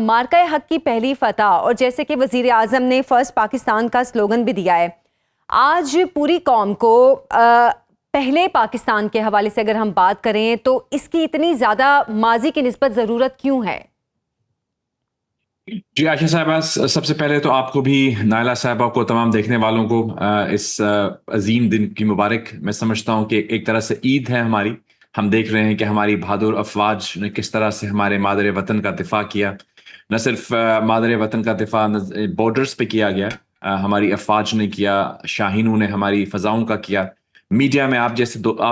مارکہ حق کی پہلی فتح، اور جیسے کہ وزیر اعظم نے فرسٹ پاکستان کا سلوگن بھی دیا ہے، آج پوری قوم کو پہلے پاکستان کے حوالے سے اگر ہم بات کریں تو اس کی اتنی زیادہ ماضی کی نسبت ضرورت کیوں ہے؟ جی عائشہ صاحبہ، سب سے پہلے تو آپ کو بھی، نائلہ صاحبہ کو، تمام دیکھنے والوں کو اس عظیم دن کی مبارک۔ میں سمجھتا ہوں کہ ایک طرح سے عید ہے ہماری۔ ہم دیکھ رہے ہیں کہ ہماری بہادر افواج نے کس طرح سے ہمارے مادر وطن کا دفاع کیا۔ نہ صرف مادر وطن کا دفاع بارڈرز پہ کیا گیا، ہماری افواج نے کیا، شاہینوں نے ہماری فضاؤں کا کیا، میڈیا میں آپ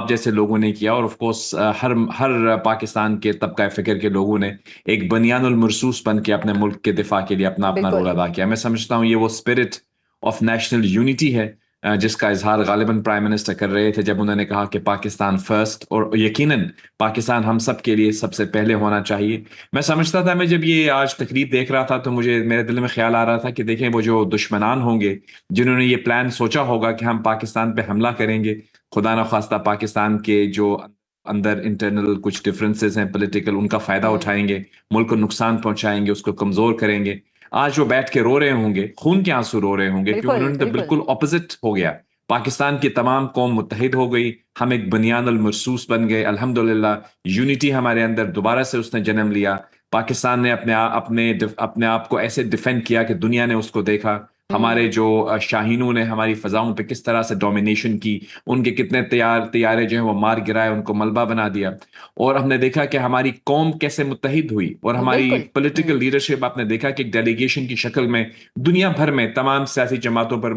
جیسے لوگوں نے کیا، اور آف کورس ہر پاکستان کے طبقہ فکر کے لوگوں نے ایک بنیان المرصوص بن کے اپنے ملک کے دفاع کے لیے اپنا رول ادا کیا۔ میں سمجھتا ہوں یہ وہ اسپرٹ آف نیشنل یونٹی ہے جس کا اظہار غالباً پرائم منسٹر کر رہے تھے جب انہوں نے کہا کہ پاکستان فرسٹ، اور یقیناً پاکستان ہم سب کے لیے سب سے پہلے ہونا چاہیے۔ میں سمجھتا تھا، میں جب یہ آج تقریب دیکھ رہا تھا تو میرے دل میں خیال آ رہا تھا کہ دیکھیں وہ جو دشمنان ہوں گے جنہوں نے یہ پلان سوچا ہوگا کہ ہم پاکستان پہ حملہ کریں گے، خدا نخواستہ پاکستان کے جو اندر انٹرنل کچھ ڈفرینسز ہیں پولیٹیکل، ان کا فائدہ اٹھائیں گے، ملک کو نقصان پہنچائیں گے، اس کو کمزور کریں گے، آج وہ بیٹھ کے رو رہے ہوں گے، خون کے آنسو رو رہے ہوں گے، کیونکہ انہوں نے تو بالکل اپوزٹ ہو گیا۔ پاکستان کی تمام قوم متحد ہو گئی، ہم ایک بنیان المرصوص بن گئے، الحمدللہ یونٹی ہمارے اندر دوبارہ سے اس نے جنم لیا۔ پاکستان نے اپنے آپ کو ایسے ڈیفینڈ کیا کہ دنیا نے اس کو دیکھا۔ ہمارے جو شاہینوں نے ہماری فضاؤں پہ کس طرح سے ڈومینیشن کی، ان کے کتنے طیارے جو ہیں وہ مار گرائے، ان کو ملبہ بنا دیا، اور ہم نے دیکھا کہ ہماری قوم کیسے متحد ہوئی، اور ہماری پولیٹیکل لیڈرشپ، آپ نے دیکھا کہ ایک ڈیلیگیشن کی شکل میں دنیا بھر میں تمام سیاسی جماعتوں پر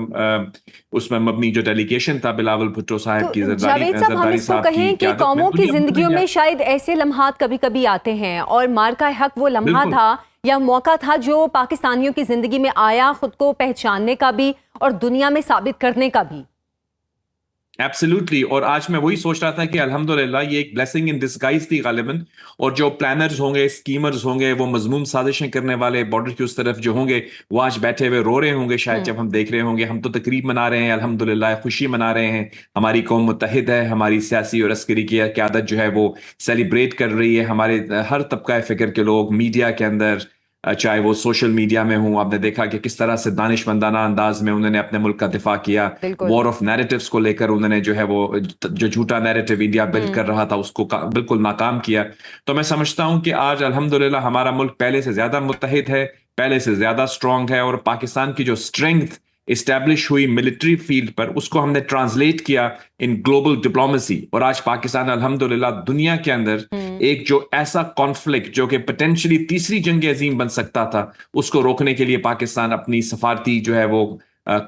اس میں مبنی جو ڈیلیگیشن تھا، بلاول بھٹو صاحب کی، جاوید صاحب، ہم اس کو کہیں کہ قوموں کی زندگیوں میں شاید ایسے لمحات کبھی کبھی آتے ہیں، اور مارکہ حق وہ لمحہ تھا یا موقع تھا جو پاکستانیوں کی زندگی میں آیا، خود کو پہچاننے کا بھی اور دنیا میں ثابت کرنے کا بھی۔ ایبسلیوٹلی، اور آج میں وہی سوچ رہا تھا کہ الحمدللہ یہ ایک بلیسنگ ان ڈسگائز تھی غالباً، اور جو پلانرز ہوں گے، اسکیمرز ہوں گے، وہ مضمون سازشیں کرنے والے بارڈر کی اس طرف جو ہوں گے، وہ آج بیٹھے ہوئے رو رہے ہوں گے شاید جب ہم دیکھ رہے ہوں گے۔ ہم تو تقریب منا رہے ہیں، الحمدللہ خوشی منا رہے ہیں، ہماری قوم متحد ہے، ہماری سیاسی اور عسکری کی قیادت جو ہے وہ سیلیبریٹ کر رہی ہے، ہمارے ہر طبقہ فکر کے لوگ میڈیا کے اندر، چاہے وہ سوشل میڈیا میں ہوں، آپ نے دیکھا کہ کس طرح سے دانشمندانہ انداز میں انہوں نے اپنے ملک کا دفاع کیا۔ وار آف نیریٹیوز کو لے کر انہوں نے جو ہے وہ جو جھوٹا نیریٹیو انڈیا بلڈ کر رہا تھا اس کو بالکل ناکام کیا۔ تو میں سمجھتا ہوں کہ آج الحمدللہ ہمارا ملک پہلے سے زیادہ متحد ہے، پہلے سے زیادہ اسٹرانگ ہے، اور پاکستان کی جو اسٹرینگتھ اسٹیبلش ہوئی ملٹری فیلڈ پر، اس کو ہم نے ٹرانسلیٹ کیا ان گلوبل ڈپلومیسی، اور آج پاکستان الحمدللہ دنیا کے اندر ایک جو ایسا کانفلکٹ جو کہ پوٹینشلی تیسری جنگ عظیم بن سکتا تھا، اس کو روکنے کے لیے پاکستان اپنی سفارتی جو ہے وہ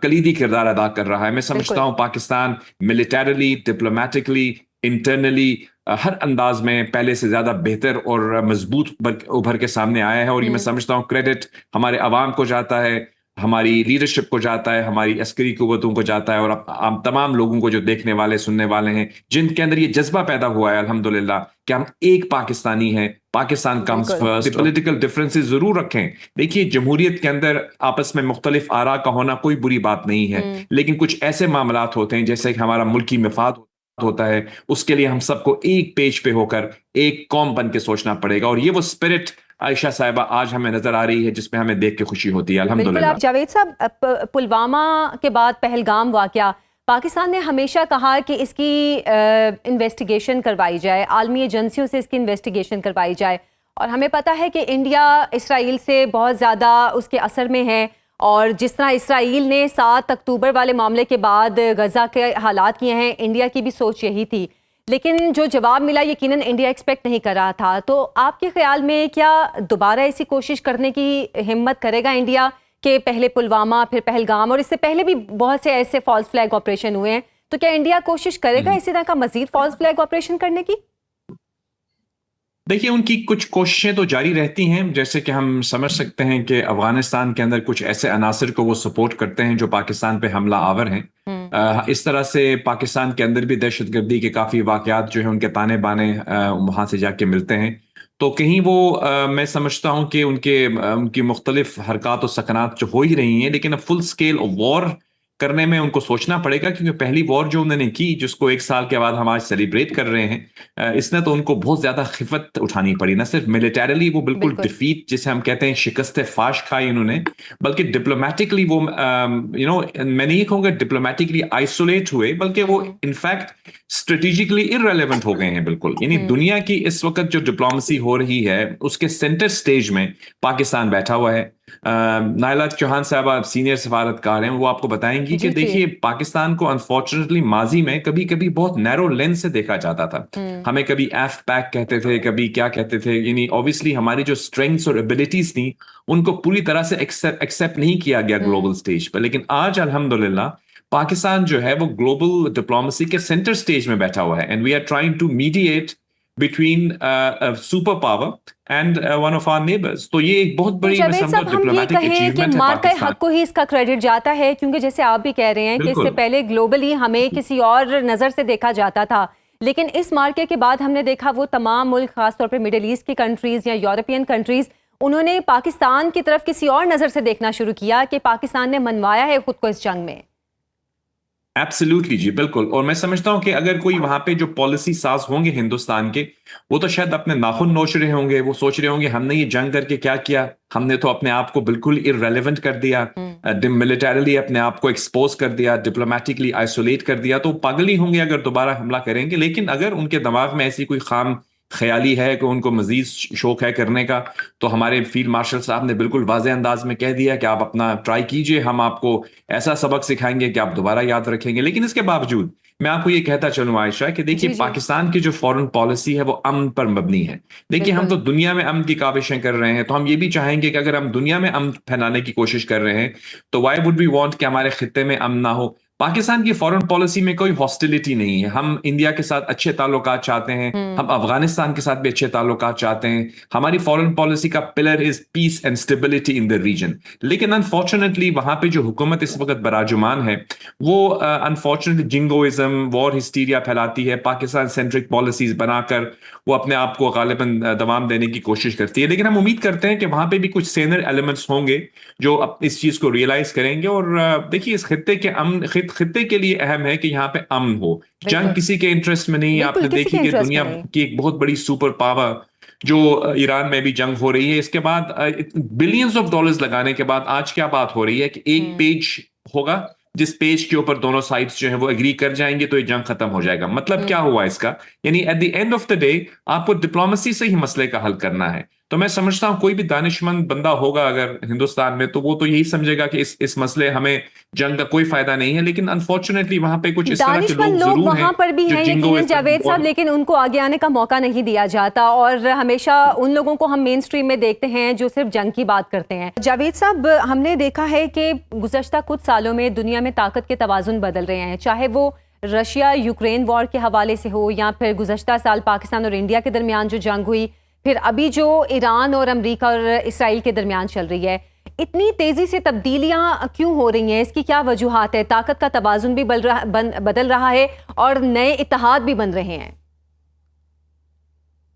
کلیدی کردار ادا کر رہا ہے۔ میں سمجھتا ہوں پاکستان ملیٹریلی، ڈپلومیٹکلی، انٹرنلی، ہر انداز میں پہلے سے زیادہ بہتر اور مضبوط ابھر کے سامنے آیا ہے، اور یہ میں سمجھتا ہوں کریڈٹ ہمارے عوام کو جاتا ہے، ہماری لیڈرشپ کو جاتا ہے، ہماری عسکری قوتوں کو جاتا ہے، اور ہم تمام لوگوں کو جو دیکھنے والے سننے والے ہیں جن کے اندر یہ جذبہ پیدا ہوا ہے الحمدللہ کہ ہم ایک پاکستانی ہیں، Pakistan comes first. Political differences ضرور رکھیں، دیکھیے جمہوریت کے اندر آپس میں مختلف آراء کا ہونا کوئی بری بات نہیں ہے، لیکن کچھ ایسے معاملات ہوتے ہیں جیسے کہ ہمارا ملکی مفاد ہوتا ہے، اس کے لیے ہم سب کو ایک پیج پہ ہو کر ایک قوم بن کے سوچنا پڑے گا، اور یہ وہ اسپرٹ عائشہ صاحبہ آج ہمیں نظر آ رہی ہے جس پہ ہمیں دیکھ کے خوشی ہوتی ہے الحمدللہ۔ جاوید صاحب، پلوامہ کے بعد پہلگام واقعہ، پاکستان نے ہمیشہ کہا کہ اس کی انویسٹیگیشن کروائی جائے، عالمی ایجنسیوں سے اس کی انویسٹیگیشن کروائی جائے، اور ہمیں پتہ ہے کہ انڈیا اسرائیل سے بہت زیادہ اس کے اثر میں ہے، اور جس طرح اسرائیل نے 7 اکتوبر والے معاملے کے بعد غزہ کے حالات کیے ہیں، انڈیا کی بھی سوچ یہی تھی، لیکن جو جواب ملا یقیناً انڈیا ایکسپیکٹ نہیں کر رہا تھا۔ تو آپ کے خیال میں کیا دوبارہ ایسی کوشش کرنے کی ہمت کرے گا انڈیا کہ پہلے پلوامہ، پھر پہلگام، اور اس سے پہلے بھی بہت سے ایسے فالس فلیگ آپریشن ہوئے ہیں، تو کیا انڈیا کوشش کرے گا اسی طرح کا مزید فالس فلیگ آپریشن کرنے کی؟ دیکھیے ان کی کچھ کوششیں تو جاری رہتی ہیں، جیسے کہ ہم سمجھ سکتے ہیں کہ افغانستان کے اندر کچھ ایسے عناصر کو وہ سپورٹ کرتے ہیں جو پاکستان پہ حملہ آور ہیں۔ اس طرح سے پاکستان کے اندر بھی دہشت گردی کے کافی واقعات جو ہیں ان کے تانے بانے وہاں سے جا کے ملتے ہیں، تو کہیں وہ میں سمجھتا ہوں کہ ان کی مختلف حرکات و سکنات جو ہو ہی رہی ہیں، لیکن اب فل سکیل آف وار کرنے میں ان کو سوچنا پڑے گا، کیونکہ پہلی وار جو انہوں نے کی، جس کو 1 سال کے بعد ہم آج سیلیبریٹ کر رہے ہیں، اس نے تو ان کو بہت زیادہ خفت اٹھانی پڑی، نہ صرف ملیٹریلی وہ بالکل ڈیفیٹ جسے ہم کہتے ہیں شکست فاش کھائی انہوں نے، بلکہ ڈپلومیٹکلی وہ میں نہیں کہوں گا ڈپلومیٹکلی آئسولیٹ ہوئے، بلکہ وہ انفیکٹ اسٹریٹجیکلی ارریلیونٹ ہو گئے ہیں بالکل. یعنی دنیا کی اس وقت جو ڈپلومیسی ہو رہی ہے اس کے سینٹر سٹیج میں پاکستان بیٹھا ہوا ہے. نائلہ چوہان صاحبہ سینئر سفارتکار ہیں، وہ آپ کو بتائیں گی کہ دیکھیے پاکستان کو انفارچونیٹلی ماضی میں کبھی کبھی بہت نیرو لینس سے دیکھا جاتا تھا. ہمیں کبھی ایف پیک کہتے تھے، کبھی کیا کہتے تھے. یعنی اوبیسلی ہماری جو اسٹرینگس اور ایبلٹیز تھیں ان کو پوری طرح سے ایکسیپٹ نہیں کیا گیا گلوبل اسٹیج پہ. لیکن آج الحمدللہ پاکستان جو ہے وہ گلوبل ڈپلومیسی کے سینٹر سٹیج میں بیٹھا ہوا ہے، and we are trying to mediate between a superpower and one of our neighbors. تو یہ ایک بہت بڑی ڈپلومیٹک اچیومنٹ ہے مارکہ حق کو ہی اس کا کریڈٹ جاتا ہے، کیونکہ جیسے آپ بھی کہہ رہے ہیں کہ اس سے پہلے گلوبلی ہمیں کسی اور نظر سے دیکھا جاتا تھا، لیکن اس مارکے کے بعد ہم نے دیکھا وہ تمام ملک، خاص طور پہ مڈل ایسٹ کی کنٹریز یا یورپین کنٹریز، انہوں نے پاکستان کی طرف کسی اور نظر سے دیکھنا شروع کیا کہ پاکستان نے منوایا ہے خود کو اس جنگ میں. ایبسلیوٹلی جی، بالکل. اور میں سمجھتا ہوں کہ اگر کوئی وہاں پہ جو پالیسی ساز ہوں گے ہندوستان کے، وہ تو شاید اپنے ناخن نوچ رہے ہوں گے، وہ سوچ رہے ہوں گے ہم نے یہ جنگ کر کے کیا کیا، ہم نے تو اپنے آپ کو بالکل ارریلیونٹ کر دیا، ملیٹریلی اپنے آپ کو ایکسپوز کر دیا، ڈپلومیٹکلی آئسولیٹ کر دیا. تو پاگل ہی ہوں گے اگر دوبارہ حملہ کریں گے. لیکن اگر ان کے دماغ میں ایسی کوئی خام خیالی ہے کہ ان کو مزید شوق ہے کرنے کا، تو ہمارے فیلڈ مارشل صاحب نے بالکل واضح انداز میں کہہ دیا کہ آپ اپنا ٹرائی کیجئے، ہم آپ کو ایسا سبق سکھائیں گے کہ آپ دوبارہ یاد رکھیں گے. لیکن اس کے باوجود میں آپ کو یہ کہتا چلوں عائشہ کہ دیکھیے پاکستان کی جو فورن پالیسی ہے وہ امن پر مبنی ہے. دیکھیے ہم تو دنیا میں امن کی کاوشیں کر رہے ہیں، تو ہم یہ بھی چاہیں گے کہ اگر ہم دنیا میں امن پھیلانے کی کوشش کر رہے ہیں تو وائی وڈ وی وانٹ کہ ہمارے خطے میں امن نہ ہو. پاکستان کی فورن پالیسی میں کوئی ہاسٹیلٹی نہیں ہے. ہم انڈیا کے ساتھ اچھے تعلقات چاہتے ہیں، ہم افغانستان کے ساتھ بھی اچھے تعلقات چاہتے ہیں. ہماری فورن پالیسی کا pillar is piece and stability in the region. لیکن انفارچونیٹلی وہاں پہ جو حکومت اس وقت براجمان ہے وہ انفارچونیٹلی جنگوازم، وار ہسٹیریا پھیلاتی ہے، پاکستان سینٹرک پالیسیز بنا کر وہ اپنے آپ کو غالباً دوام دینے کی کوشش کرتی ہے. لیکن ہم امید کرتے ہیں کہ وہاں پہ بھی کچھ سینئر ایلیمنٹس ہوں گے جو اس چیز کو ریئلائز کریں گے. اور دیکھیے اس خطے کے لیے اہم ہے کہ یہاں پہ امن ہو. جنگ کسی کے انٹرسٹ میں نہیں. آپ نے دیکھی کہ دنیا کی ایک بہت بڑی سپر پاور جو ایران میں بھی جنگ ہو رہی ہے، اس کے بعد بلینز آف ڈالرز لگانے کے بعد آج کیا بات ہو رہی ہے کہ ایک پیج ہوگا جس پیج کے اوپر دونوں سائڈز جو ہیں وہ اگری کر جائیں گے تو یہ جنگ ختم ہو جائے گا. مطلب کیا ہوا اس کا؟ یعنی at the end of the day آپ کو ڈپلومیسی سے ہی مسئلے کا حل کرنا ہے. تو میں سمجھتا ہوں کوئی بھی دانشمند بندہ ہوگا اگر ہندوستان میں تو وہ تو یہی سمجھے گا کہ اس مسئلے ہمیں جنگ کا کوئی فائدہ نہیں ہے. لیکن انفارچونیٹلی وہاں پہ کچھ اس طرح کے لوگ ضرور ہیں وہاں پر بھی ہیں یقیناً جاوید صاحب، لیکن ان کو آگے آنے کا موقع نہیں دیا جاتا، اور ہمیشہ ان لوگوں کو ہم مین سٹریم میں دیکھتے ہیں جو صرف جنگ کی بات کرتے ہیں. جاوید صاحب، ہم نے دیکھا ہے کہ گزشتہ کچھ سالوں میں دنیا میں طاقت کے توازن بدل رہے ہیں، چاہے وہ رشیا یوکرین وار کے حوالے سے ہو، یا پھر گزشتہ سال پاکستان اور انڈیا کے درمیان جو جنگ ہوئی، پھر ابھی جو ایران اور امریکہ اور اسرائیل کے درمیان چل رہی ہے. اتنی تیزی سے تبدیلیاں کیوں ہو رہی ہیں؟ اس کی کیا وجوہات ہے؟ طاقت کا توازن بھی بدل رہا ہے اور نئے اتحاد بھی بن رہے ہیں.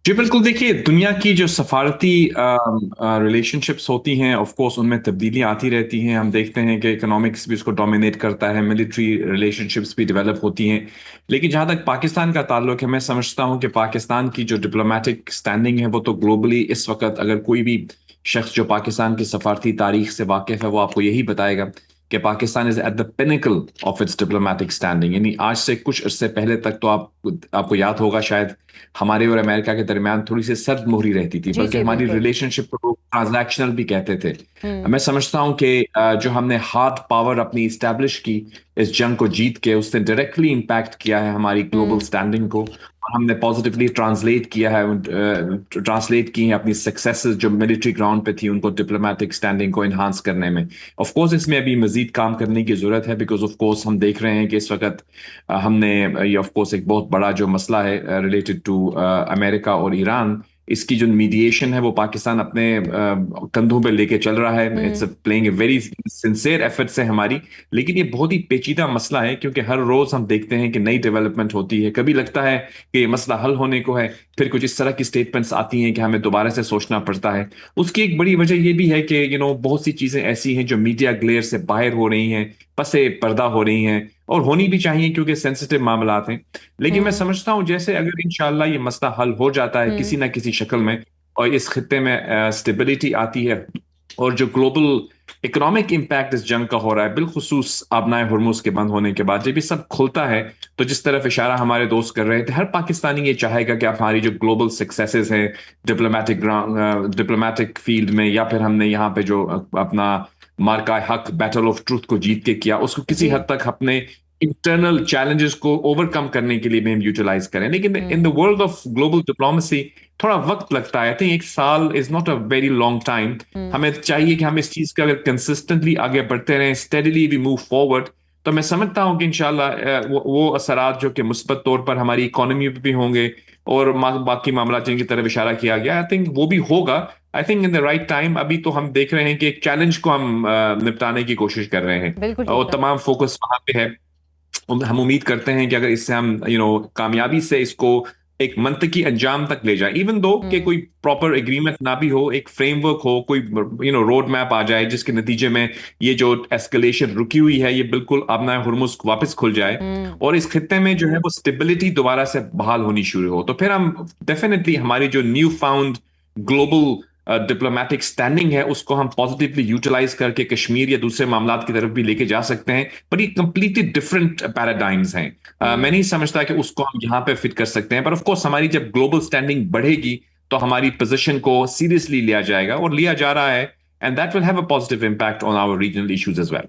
جی بالکل. دیکھیے دنیا کی جو سفارتی ریلیشن شپس ہوتی ہیں آف کورس ان میں تبدیلیاں آتی رہتی ہیں. ہم دیکھتے ہیں کہ اکنامکس بھی اس کو ڈومینیٹ کرتا ہے، ملٹری ریلیشن شپس بھی ڈیولپ ہوتی ہیں. لیکن جہاں تک پاکستان کا تعلق ہے، میں سمجھتا ہوں کہ پاکستان کی جو ڈپلومیٹک سٹینڈنگ ہے وہ تو گلوبلی اس وقت اگر کوئی بھی شخص جو پاکستان کی سفارتی تاریخ سے واقف ہے وہ آپ کو یہی بتائے گا کہ Pakistan is at the pinnacle of its diplomatic standing. یعنی آج سے کچھ عرصے پہلے تک تو آپ کو یاد ہوگا شاید ہمارے اور امریکہ کے درمیان تھوڑی سی سرد مہری رہتی تھی، بلکہ ہماری ریلیشن شپ کو ٹرانزیکشنل بھی کہتے تھے. میں سمجھتا ہوں کہ جو ہم نے ہارڈ پاور اپنی اسٹیبلش کی اس جنگ کو جیت کے، اس نے ڈائریکٹلی امپیکٹ کیا ہے ہماری گلوبل سٹینڈنگ کو، اور ہم نے پازیٹیولی ٹرانسلیٹ کی ہیں اپنی سکسیسز جو ملٹری گراؤنڈ پہ تھی ان کو ڈپلومیٹک سٹینڈنگ کو انہانس کرنے میں. آف کورس اس میں ابھی مزید کام کرنے کی ضرورت ہے، بیکاز آف کورس ہم دیکھ رہے ہیں کہ اس وقت ہم نے یہ آف کورس ایک بہت بڑا جو مسئلہ ہے ریلیٹڈ ٹو امریکہ اور ایران، اس کی جو میڈیشن ہے وہ پاکستان اپنے کندھوں پہ لے کے چل رہا ہے. It's playing a very sincere efforts ہے ہماری, لیکن یہ بہت ہی پیچیدہ مسئلہ ہے کیونکہ ہر روز ہم دیکھتے ہیں کہ نئی ڈیولپمنٹ ہوتی ہے. کبھی لگتا ہے کہ یہ مسئلہ حل ہونے کو ہے, پھر کچھ اس طرح کی اسٹیٹمنٹس آتی ہیں کہ ہمیں دوبارہ سے سوچنا پڑتا ہے. اس کی ایک بڑی وجہ یہ بھی ہے کہ بہت سی چیزیں ایسی ہیں جو میڈیا گلیئر سے باہر ہو رہی ہیں, پسے پردہ ہو رہی ہیں, اور ہونی بھی چاہیے کیونکہ سینسٹیو معاملات ہیں. لیکن میں سمجھتا ہوں جیسے اگر انشاءاللہ یہ مسئلہ حل ہو جاتا ہے کسی نہ کسی شکل میں, اور اس خطے میں اسٹیبلٹی آتی ہے, اور جو گلوبل اکنامک امپیکٹ اس جنگ کا ہو رہا ہے بالخصوص آبنائے ہرمز کے بند ہونے کے بعد, جب یہ سب کھلتا ہے تو جس طرف اشارہ ہمارے دوست کر رہے تھے, ہر پاکستانی یہ چاہے گا کہ ہماری جو گلوبل سکسیسز ہیں ڈپلومیٹک فیلڈ میں, یا پھر ہم نے یہاں پہ جو اپنا مارکا حق بیٹل آف ٹروتھ کو جیت کے کیا, اس کو کسی حد تک اپنے انٹرنل چیلنجز کو اوور کم کرنے کے لیے بھی ہم یوٹیلائز کریں. لیکن in the world of global diplomacy تھوڑا وقت لگتا ہے. ایک سال is not a very long time. ہمیں چاہیے کہ ہم اس چیز کا اگر کنسسٹنٹلی آگے بڑھتے رہیں, اسٹیڈیلی وی موو فارورڈ, تو میں سمجھتا ہوں کہ انشاءاللہ وہ اثرات جو کہ مثبت طور پر ہماری اکانومی پہ بھی ہوں گے اور باقی معاملات جن کی طرف اشارہ کیا گیا, آئی تھنک وہ بھی ہوگا. I think in the right time. ابھی تو ہم دیکھ رہے ہیں کہ ایک چیلنج کو ہم نپٹانے کی کوشش کر رہے ہیں اور تمام فوکس وہاں پہ ہے. ہم امید کرتے ہیں کہ اگر اس سے ہم کامیابی سے اس کو ایک منطقی انجام تک لے جائیں, ایون دو کہ کوئی پراپر ایگریمنٹ نہ بھی ہو, ایک فریم ورک ہو, کوئی روڈ میپ آ جائے جس کے نتیجے میں یہ جو ایسکلیشن رکی ہوئی ہے یہ بالکل آبنائے ہرمز واپس کھل جائے, اور اس خطے میں جو ہے وہ اسٹیبلٹی دوبارہ سے بحال ہونی شروع ہو, تو پھر ہم ڈیفینیٹلی ہماری جو new found global diplomatic standing ہے اس کو ہم پازیٹیولی یوٹیلائز کر کے کشمیر یا دوسرے معاملات کی طرف بھی لے کے جا سکتے ہیں. پر یہ کمپلیٹلی ڈفرینٹ پیراڈائمز ہیں. میں نہیں سمجھتا کہ اس کو ہم یہاں پہ فٹ کر سکتے ہیں, پر آف کورس ہماری جب گلوبل سٹینڈنگ بڑھے گی تو ہماری پوزیشن کو سیریسلی لیا جائے گا, اور لیا جا رہا ہے, and that will have a positive impact on our regional issues as well.